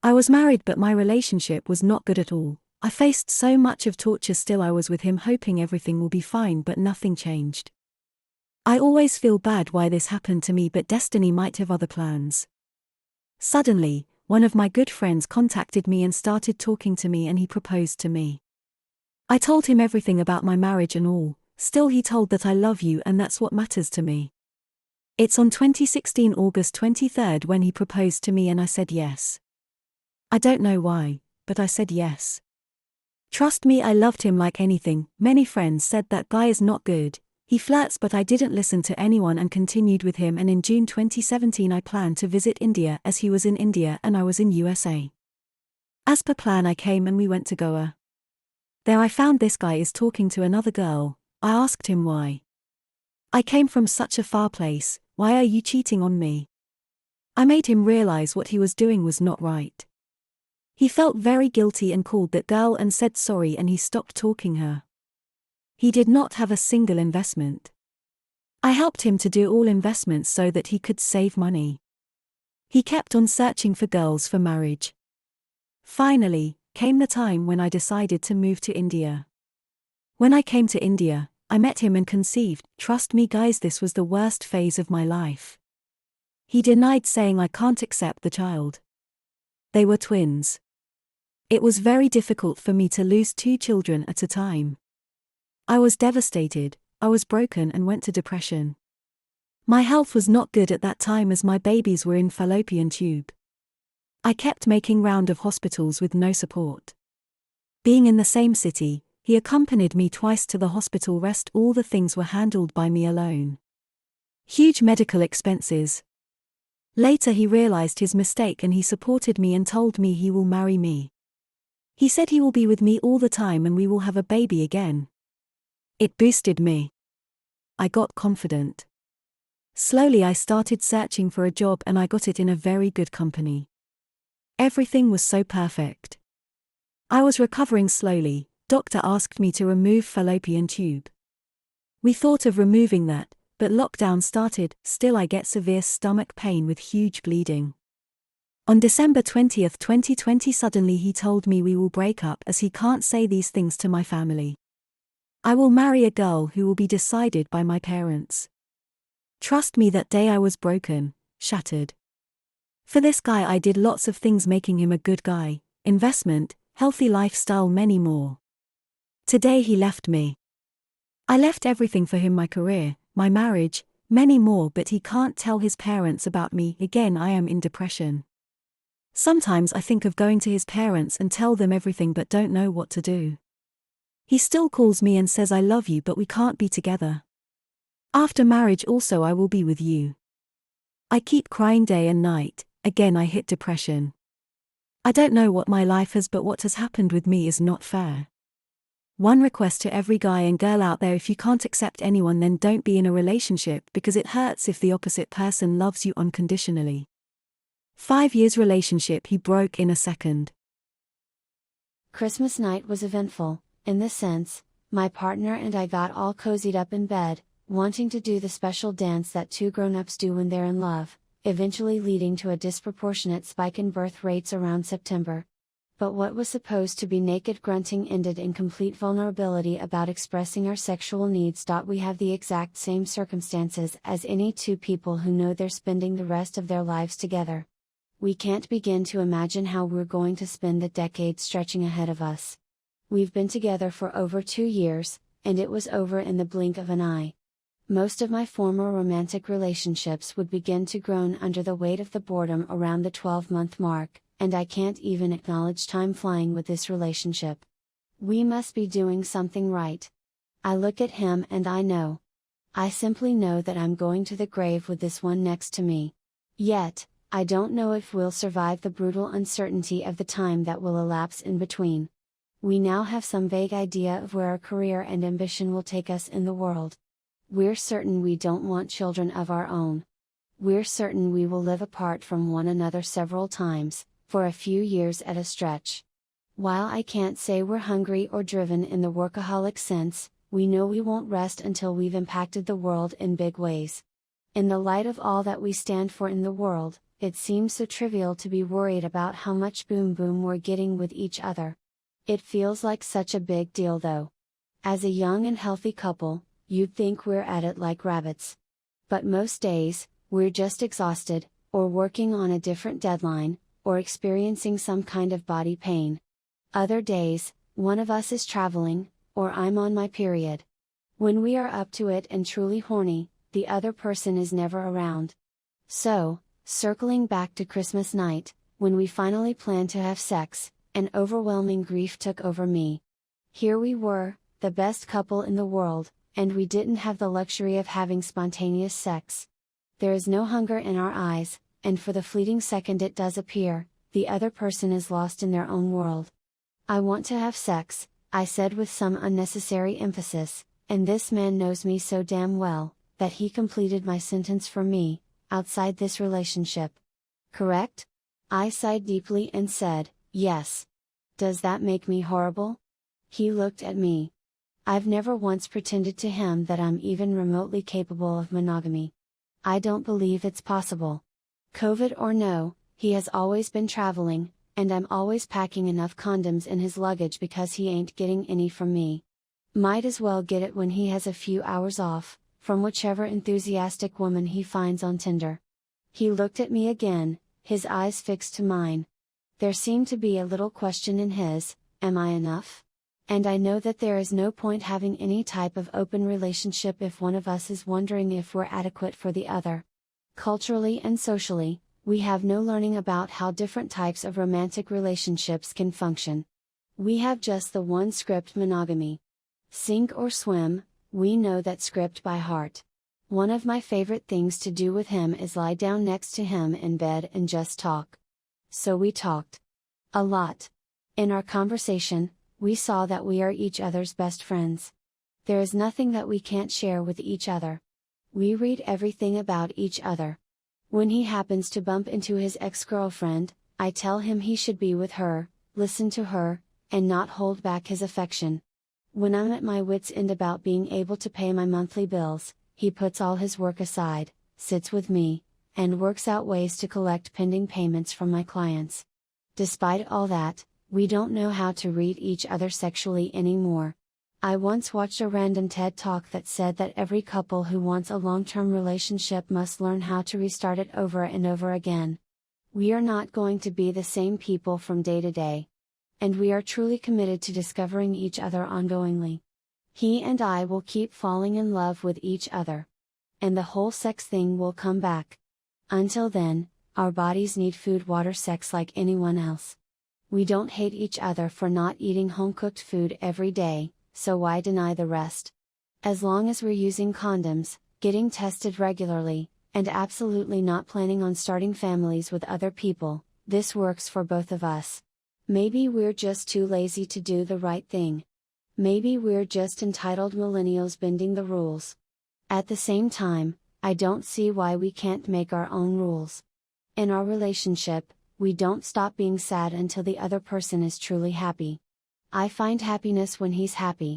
I was married, but my relationship was not good at all. I faced so much of torture. Still I was with him hoping everything will be fine, but nothing changed. I always feel bad why this happened to me, but destiny might have other plans. Suddenly, one of my good friends contacted me and started talking to me, and he proposed to me. I told him everything about my marriage and all. Still he told that I love you and that's what matters to me. It's on 2016 August 23rd when he proposed to me and I said yes. I don't know why, but I said yes. Trust me, I loved him like anything. Many friends said that guy is not good, he flirts, but I didn't listen to anyone and continued with him, and in June 2017 I planned to visit India as he was in India and I was in USA. As per plan I came and we went to Goa. There I found this guy is talking to another girl. I asked him why. I came from such a far place, why are you cheating on me? I made him realize what he was doing was not right. He felt very guilty and called that girl and said sorry, and he stopped talking her. He did not have a single investment. I helped him to do all investments so that he could save money. He kept on searching for girls for marriage. Finally, came the time when I decided to move to India. When I came to India, I met him and conceived. Trust me guys, this was the worst phase of my life. He denied, saying I can't accept the child. They were twins. It was very difficult for me to lose two children at a time. I was devastated, I was broken and went to depression. My health was not good at that time as my babies were in fallopian tube. I kept making round of hospitals with no support. Being in the same city, he accompanied me twice to the hospital. Rest all the things were handled by me alone. Huge medical expenses. Later he realized his mistake and he supported me and told me he will marry me. He said he will be with me all the time and we will have a baby again. It boosted me. I got confident. Slowly I started searching for a job and I got it in a very good company. Everything was so perfect. I was recovering slowly. Doctor asked me to remove fallopian tube. We thought of removing that, but lockdown started. Still I get severe stomach pain with huge bleeding. On December 20th, 2020 suddenly he told me we will break up as he can't say these things to my family. I will marry a girl who will be decided by my parents. Trust me, that day I was broken, shattered. For this guy I did lots of things, making him a good guy, investment, healthy lifestyle, many more. Today he left me. I left everything for him, my career, my marriage, many more, but he can't tell his parents about me. Again I am in depression. Sometimes I think of going to his parents and tell them everything but don't know what to do. He still calls me and says I love you, but we can't be together. After marriage also I will be with you. I keep crying day and night. Again I hit depression. I don't know what my life is, but what has happened with me is not fair. One request to every guy and girl out there: if you can't accept anyone, then don't be in a relationship, because it hurts if the opposite person loves you unconditionally. 5 years relationship he broke in a second. Christmas night was eventful, in the sense, my partner and I got all cozied up in bed, wanting to do the special dance that two grown-ups do when they're in love, eventually leading to a disproportionate spike in birth rates around September. But what was supposed to be naked grunting ended in complete vulnerability about expressing our sexual needs. We have the exact same circumstances as any two people who know they're spending the rest of their lives together. We can't begin to imagine how we're going to spend the decade stretching ahead of us. We've been together for over 2 years, and it was over in the blink of an eye. Most of my former romantic relationships would begin to groan under the weight of the boredom around the 12-month mark, and I can't even acknowledge time flying with this relationship. We must be doing something right. I look at him and I know. I simply know that I'm going to the grave with this one next to me. Yet, I don't know if we'll survive the brutal uncertainty of the time that will elapse in between. We now have some vague idea of where our career and ambition will take us in the world. We're certain we don't want children of our own. We're certain we will live apart from one another several times, for a few years at a stretch. While I can't say we're hungry or driven in the workaholic sense, we know we won't rest until we've impacted the world in big ways. In the light of all that we stand for in the world, it seems so trivial to be worried about how much boom boom we're getting with each other. It feels like such a big deal though. As a young and healthy couple, you'd think we're at it like rabbits. But most days, we're just exhausted, or working on a different deadline, or experiencing some kind of body pain. Other days, one of us is traveling, or I'm on my period. When we are up to it and truly horny, the other person is never around. So, circling back to Christmas night, when we finally planned to have sex, an overwhelming grief took over me. Here we were, the best couple in the world, and we didn't have the luxury of having spontaneous sex. There is no hunger in our eyes, and for the fleeting second it does appear, the other person is lost in their own world. "I want to have sex," I said with some unnecessary emphasis, and this man knows me so damn well, that he completed my sentence for me, "outside this relationship." "Correct?" I sighed deeply and said, "Yes." "Does that make me horrible?" He looked at me. I've never once pretended to him that I'm even remotely capable of monogamy. I don't believe it's possible. COVID or no, he has always been traveling, and I'm always packing enough condoms in his luggage because he ain't getting any from me. Might as well get it when he has a few hours off, from whichever enthusiastic woman he finds on Tinder. He looked at me again, his eyes fixed to mine. There seemed to be a little question in his, am I enough? And I know that there is no point having any type of open relationship if one of us is wondering if we're adequate for the other. Culturally and socially, we have no learning about how different types of romantic relationships can function. We have just the one script: monogamy. Sink or swim, we know that script by heart. One of my favorite things to do with him is lie down next to him in bed and just talk. So we talked. A lot. In our conversation, we saw that we are each other's best friends. There is nothing that we can't share with each other. We read everything about each other. When he happens to bump into his ex-girlfriend, I tell him he should be with her, listen to her, and not hold back his affection. When I'm at my wit's end about being able to pay my monthly bills, he puts all his work aside, sits with me, and works out ways to collect pending payments from my clients. Despite all that, we don't know how to read each other sexually anymore. I once watched a random TED Talk that said that every couple who wants a long-term relationship must learn how to restart it over and over again. We are not going to be the same people from day to day. And we are truly committed to discovering each other ongoingly. He and I will keep falling in love with each other. And the whole sex thing will come back. Until then, our bodies need food, water, sex like anyone else. We don't hate each other for not eating home-cooked food every day, so why deny the rest? As long as we're using condoms, getting tested regularly, and absolutely not planning on starting families with other people, this works for both of us. Maybe we're just too lazy to do the right thing. Maybe we're just entitled millennials bending the rules. At the same time, I don't see why we can't make our own rules. In our relationship, we don't stop being sad until the other person is truly happy. I find happiness when he's happy,